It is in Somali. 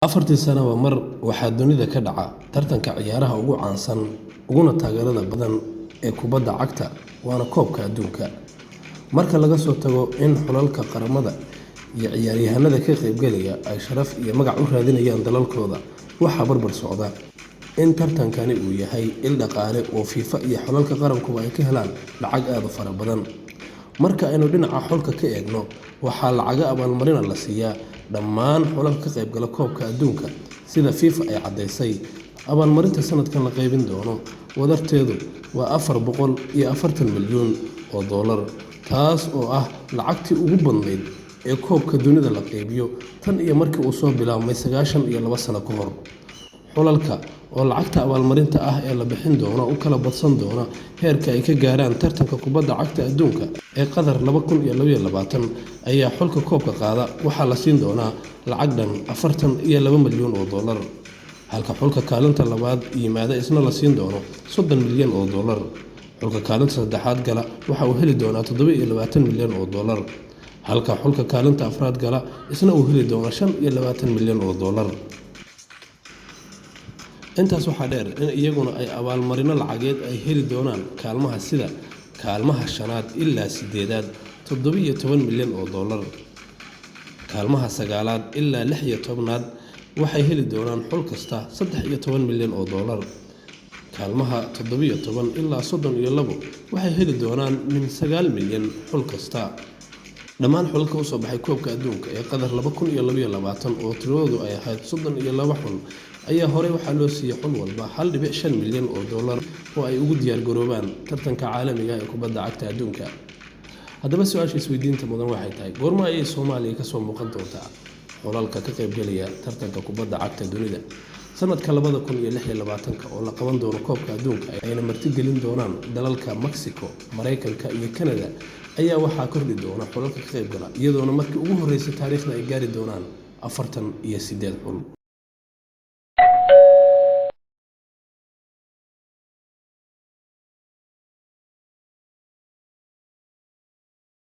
Afartii sanaba mar waxaa dunida ka dhaca tartanka ciyaaraha ugu caansan uguna taageerada badan ee kubadda cagta waana Koobka Adduunka. Marka laga soo tago in xulalka qaramada iyo ciyaaryahanada ka qaybgalaya ay sharaf iyo magac u raadinayaan dalalkooda, waxaa barbar socda in tartankani uu yahay il dhaqaale oo FIFA iyo xulalka qarankuba ay ka helaan lacag aad u fara badan. Marka aynu dhinaca xulka ka eegno, waxaa lacago abaalmarin la siiyaa dhammaan xulalka ka qaybgala Koobka Adduunka, sida FIFA ay caddeysay. Abaalmarinta sanadkan la qaybin doono wadarteedu waa $440 milyan, taas oo ah lacagtii ugu badnayd ee koobka dunida la qaybiyo tan iyo markii uu soo bilaabmay 92 sano ka hor. Xulalka oo lacagta abaalmarinta ah ee la bixin doono u kala badsan doona heerka ay ka gaaraan tartanka kubadda cagta adduunka ee Qatar 2022 ayaa xulka koobka qaada waxaa la siin doonaa lacag dhan $42 milyan, halka xulka kaalinta labaad yimaada isna la siin doono $30 milyan. Xulka kaalinta saddexaad gala waxa uu heli doonaa $27 milyan, halka xulka kaalinta afraad gala isna uu heli doono $25 milyan. Intaas waxaa dheer in iyaguna ay abaalmarino lacageed ay heli doonaan kaalmaha sida kaalmaha 5aad ilaa 8aad $17 milyan, kaalmaha 9aad ilaa 16aad waxay heli doonaan xul kasta $13 milyan, kaalmaha 17 ilaa 32 waxay heli doonaan min $9 milyan xul kasta. Dhammaan xulalka u soo baxay Koobka Adduunka ee Qatar 2022 oo tiradoodu ay ahayd 32 xul ayaa horey waxaa loo siiyay xul walba $1.5 milyan oo ay ugu diyaar garoobaan tartanka caalamiga ah ee kubadda cagta adduunka. Haddaba su'aasha isweydiinta mudan waxay tahay goorma ayay Soomaaliya ka soo muuqan doontaa xulalka ka qaybgalaya tartanka kubadda cagta dunida? Sanadka 2026 oo la qaban doono Koobka Adduunka ayna martigelin doonaan dalalka Mexico, Mareykanka iyo Canada ayaa waxaa kordhi doona xulalka ka qaybgala iyadoona markii ugu horeysay taariikhda ay gaari doonaan 48 xul.